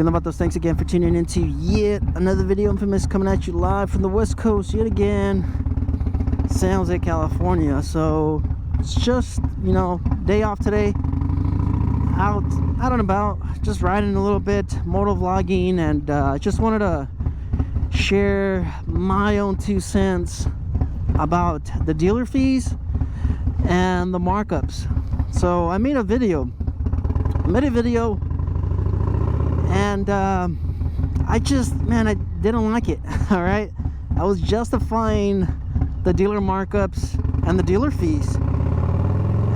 About those. Thanks again for tuning into yet another video. Infamous, coming at you live from the West Coast yet again, San Jose, California. So it's just, you know, day off today, out and about, just riding a little bit, moto vlogging, and just wanted to share my own 2 cents about the dealer fees and the markups. So I made a video and I didn't like it. All right, I was justifying the dealer markups and the dealer fees,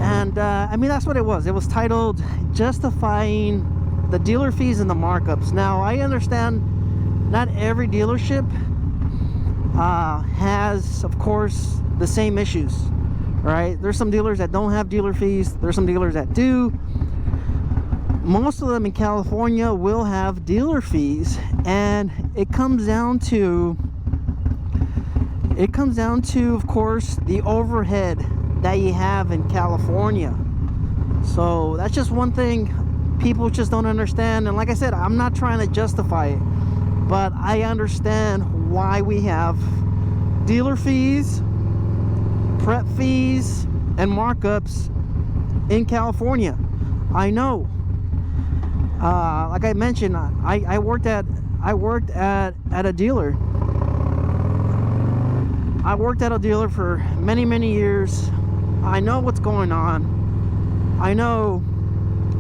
and I mean, that's what it was. It was titled justifying the dealer fees and the markups. Now I understand not every dealership has, of course, the same issues. Right, there's some dealers that don't have dealer fees, there's some dealers that do. Most of them in California will have dealer fees, and it comes down to, of course, the overhead that you have in California. So that's just one thing people just don't understand. And like I said, I'm not trying to justify it, but I understand why we have dealer fees, prep fees, and markups in California. I know. Like I mentioned, I worked at a dealer. I worked at a dealer for many years. I know what's going on. I know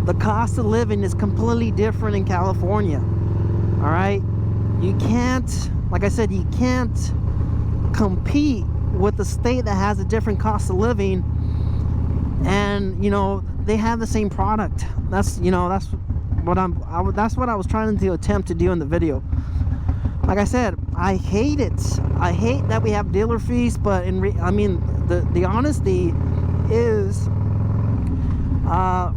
the cost of living is completely different in California. All right, you can't, like I said, you can't compete with the state that has a different cost of living, and you know, they have the same product. That's, you know, that's what I was trying to attempt to do in the video. Like I said, I hate it. I hate that we have dealer fees, but I mean, the honesty is,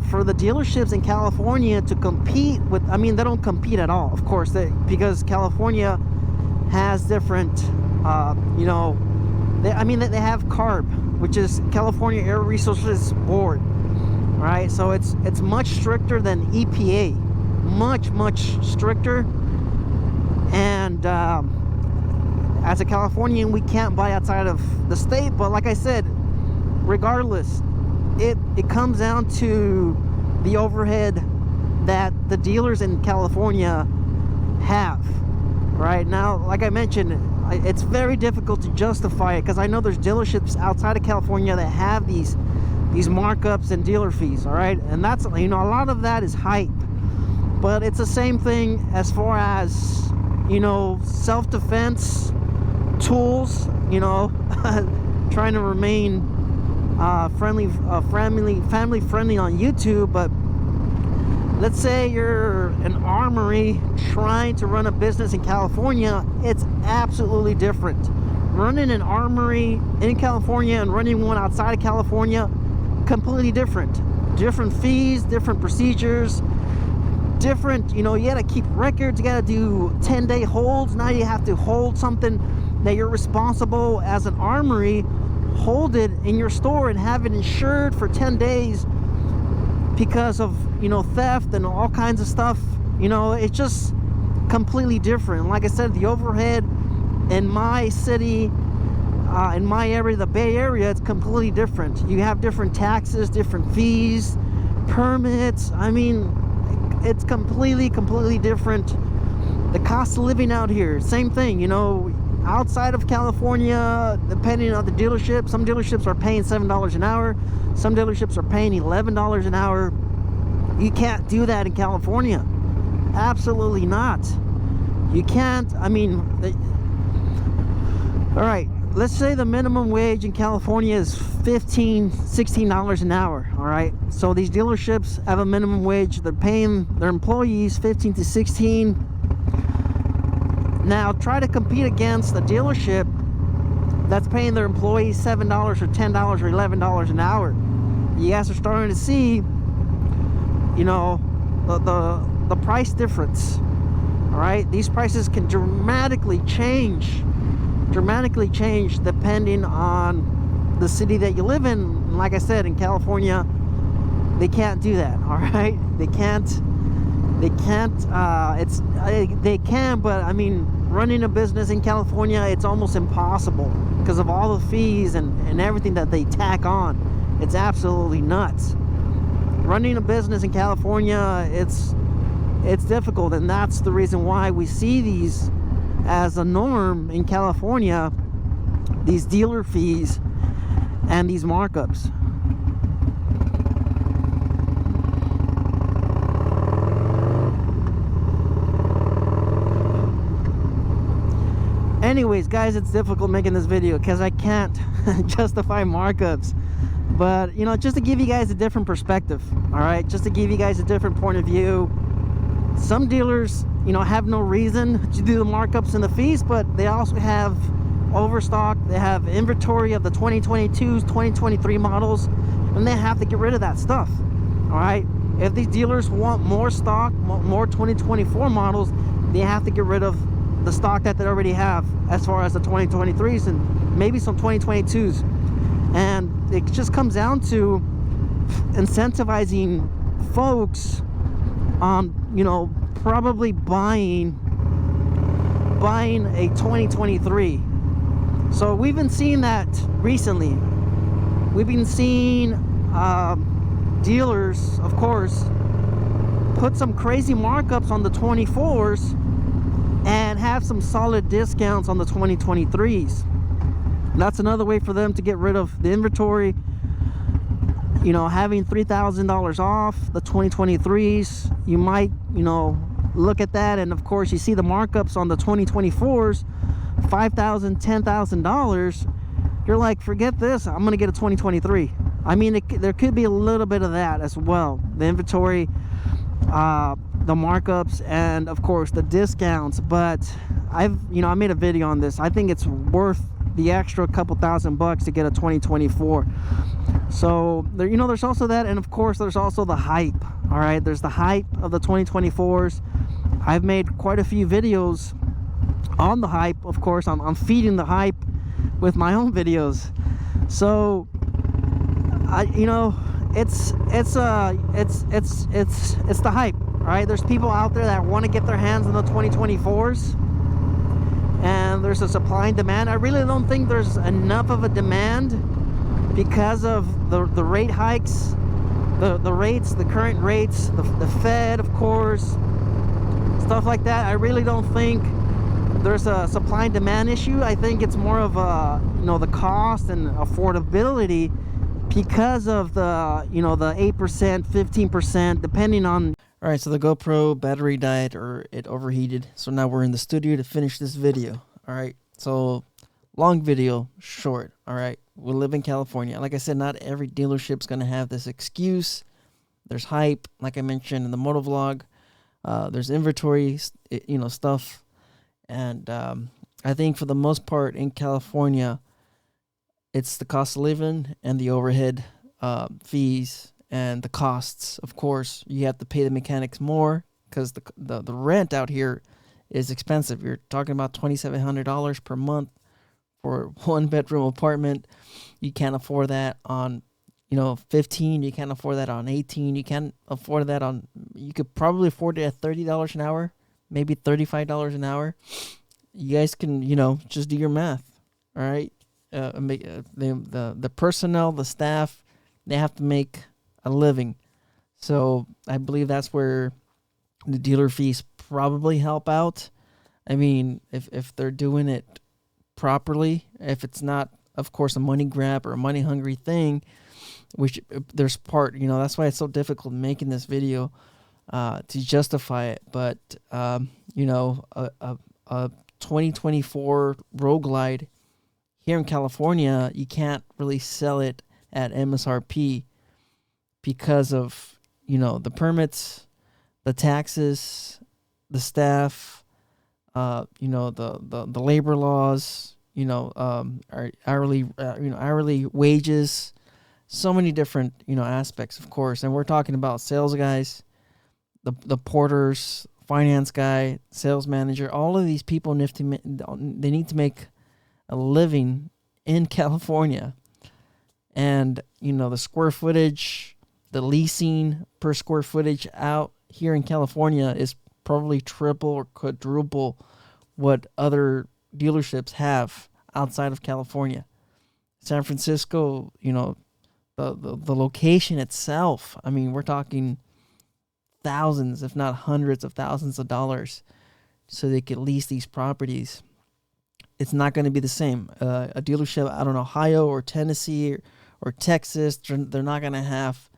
for the dealerships in California to compete with, I mean, they don't compete at all, of course, because California has different, you know, they have CARB, which is California Air Resources Board, right? So it's much stricter than EPA, much stricter. And as a Californian, we can't buy outside of the state. But like I said, regardless, it comes down to the overhead that the dealers in California have. Right now, like I mentioned, it's very difficult to justify it, because I know there's dealerships outside of California that have these markups and dealer fees. All right, and that's, you know, a lot of that is hype, but it's the same thing as far as, you know, self-defense tools, you know, trying to remain family friendly on YouTube. But let's say you're an armory trying to run a business in California. It's absolutely different. Running an armory in California and running one outside of California, completely different. Different fees, different procedures, different, you know, you gotta keep records, you gotta do 10-day holds. Now you have to hold something that you're responsible as an armory, hold it in your store and have it insured for 10 days because of, you know, theft and all kinds of stuff. You know, it's just completely different. Like I said, the overhead in my city, in my area, the Bay Area, it's completely different. You have different taxes, different fees, permits. I mean, it's completely different. The cost of living out here, same thing. You know, outside of California, depending on the dealership, some dealerships are paying $7 an hour, some dealerships are paying $11 an hour. You can't do that in California. Absolutely not. You can't. I mean, all right, let's say the minimum wage in California is $16 an hour. All right, so these dealerships have a minimum wage. They're paying their employees $15 to $16. Now try to compete against a dealership that's paying their employees $7 or $10 or $11 an hour. You guys are starting to see, you know, the price difference. All right, these prices can dramatically change depending on the city that you live in. And like I said, in California, they can't do that. All right, they can't They can't, they can, but I mean, running a business in California, it's almost impossible because of all the fees and everything that they tack on. It's absolutely nuts. Running a business in California, it's difficult, and that's the reason why we see these as a norm in California, these dealer fees and these markups. Anyways, guys, it's difficult making this video because I can't justify markups. But, you know, just to give you guys a different perspective, all right? Just to give you guys a different point of view. Some dealers, you know, have no reason to do the markups and the fees, but they also have overstock. They have inventory of the 2022s, 2023 models, and they have to get rid of that stuff, all right? If these dealers want more stock, more 2024 models, they have to get rid of the stock that they already have as far as the 2023s and maybe some 2022s. And it just comes down to incentivizing folks on, you know, probably buying a 2023. So we've been seeing that recently. We've been seeing dealers, of course, put some crazy markups on the 24s and have some solid discounts on the 2023s. That's another way for them to get rid of the inventory. You know, having $3,000 off the 2023s, you might, you know, look at that, and of course you see the markups on the 2024s, $5,000, $10,000. You're like, forget this, I'm gonna get a 2023. I mean, there could be a little bit of that as well. The inventory, the markups, and of course the discounts. But I made a video on this. I think it's worth the extra couple $1,000 to get a 2024. So there, you know, there's also that, and of course there's also the hype. All right, there's the hype of the 2024s. I've made quite a few videos on the hype. Of course, I'm feeding the hype with my own videos. So it's the hype. All right, there's people out there that want to get their hands on the 2024s, and there's a supply and demand. I really don't think there's enough of a demand because of the rate hikes, the rates, the current rates, the Fed, of course, stuff like that. I really don't think there's a supply and demand issue. I think it's more of a, you know, the cost and affordability because of the, you know, the 8%, 15%, depending on. All right, so the GoPro battery died, or it overheated. So now we're in the studio to finish this video. All right, so long video, short. All right, we live in California. Like I said, not every dealership's going to have this excuse. There's hype, like I mentioned in the motovlog. There's inventory, you know, stuff. And I think for the most part in California, it's the cost of living and the overhead fees. And the costs, of course, you have to pay the mechanics more because the rent out here is expensive. You're talking about $2,700 per month for a one-bedroom apartment. You can't afford that on, you know, 15. You can't afford that on 18. You can't afford that on. You could probably afford it at $30 an hour, maybe $35 an hour. You guys can, you know, just do your math. All right, the personnel, the staff, they have to make a living. So I believe that's where the dealer fees probably help out. I mean, if they're doing it properly, if it's not, of course, a money grab or a money hungry thing, which there's part, you know, that's why it's so difficult making this video to justify it. But you know, a 2024 Road Glide here in California, you can't really sell it at MSRP because of, you know, the permits, the taxes, the staff, you know, the labor laws, you know, hourly wages, so many different, you know, aspects, of course. And we're talking about sales guys, the porters, finance guy, sales manager. All of these people they need to make a living in California. And, you know, the square footage, the leasing per square footage out here in California is probably triple or quadruple what other dealerships have outside of California. San Francisco, you know, the location itself, I mean, we're talking thousands, if not hundreds of thousands of dollars so they could lease these properties. It's not going to be the same. A dealership out in Ohio or Tennessee or Texas, they're not going to have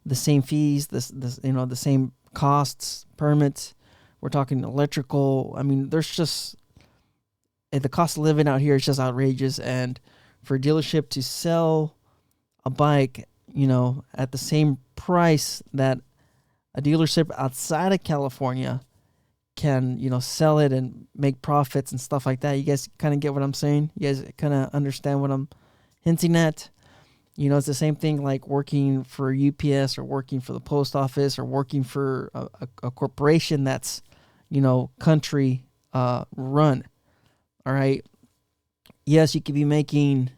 the same fees, the same costs, permits. We're talking electrical. I mean, there's just the cost of living out here is just outrageous. And for a dealership to sell a bike, you know, at the same price that a dealership outside of California can, you know, sell it and make profits and stuff like that. You guys kind of get what I'm saying? You guys kind of understand what I'm hinting at? You know, it's the same thing like working for UPS or working for the post office or working for a corporation that's, you know, country run. All right. Yes, you could be making,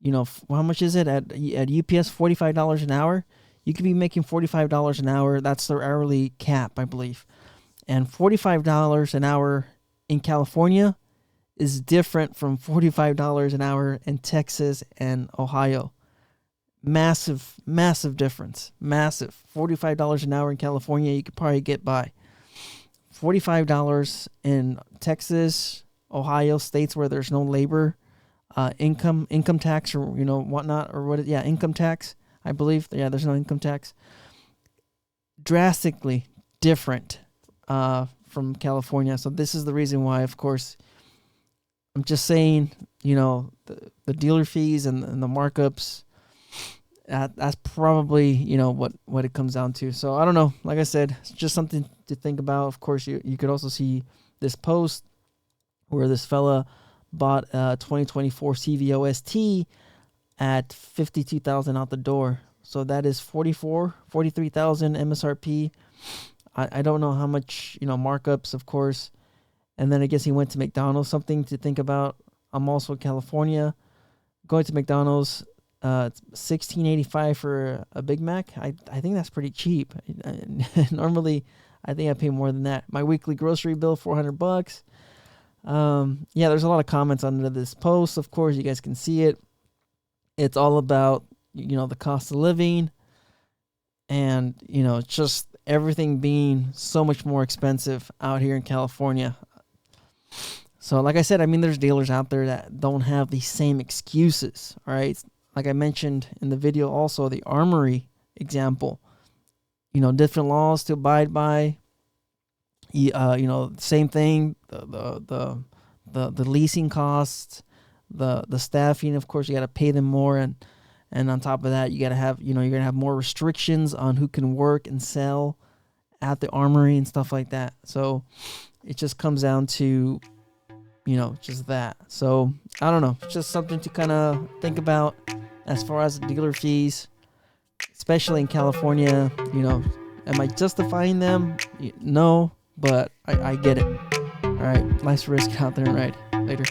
you know, how much is it at UPS? $45 an hour. You could be making $45 an hour. That's their hourly cap, I believe. And $45 an hour in California is different from $45 an hour in Texas and Ohio. Massive, massive difference. Massive. $45 an hour in California, you could probably get by. $45 in Texas, Ohio, states where there's no labor, income tax or, you know, whatnot, or what? Yeah, income tax, I believe. Yeah, there's no income tax. Drastically different from California. So this is the reason why, of course, I'm just saying, you know, the dealer fees and the markups, that's probably, you know, what it comes down to. So I don't know. Like I said, it's just something to think about. Of course, you could also see this post where this fella bought a 2024 CVO-ST at $52,000 out the door. So that is $43,000 MSRP. I don't know how much, you know, markups, of course. And then I guess he went to McDonald's. Something to think about. I'm also in California. Going to McDonald's, $16.85 for a Big Mac. I think that's pretty cheap. Normally, I think I pay more than that. My weekly grocery bill, $400. Yeah, there's a lot of comments under this post. Of course, you guys can see it. It's all about, you know, the cost of living and, you know, just everything being so much more expensive out here in California. So like I said, I mean, there's dealers out there that don't have the same excuses. All right. Like I mentioned in the video, also the Armory example, you know, different laws to abide by. You know, same thing, the leasing costs, the staffing, of course, you got to pay them more. And on top of that, you got to have, you know, you're going to have more restrictions on who can work and sell at the Armory and stuff like that. So it just comes down to, you know, just that. So I don't know, just something to kind of think about as far as dealer fees, especially in California. You know, am I justifying them? No, but I get it. All right, life's risk out there and ride. Later.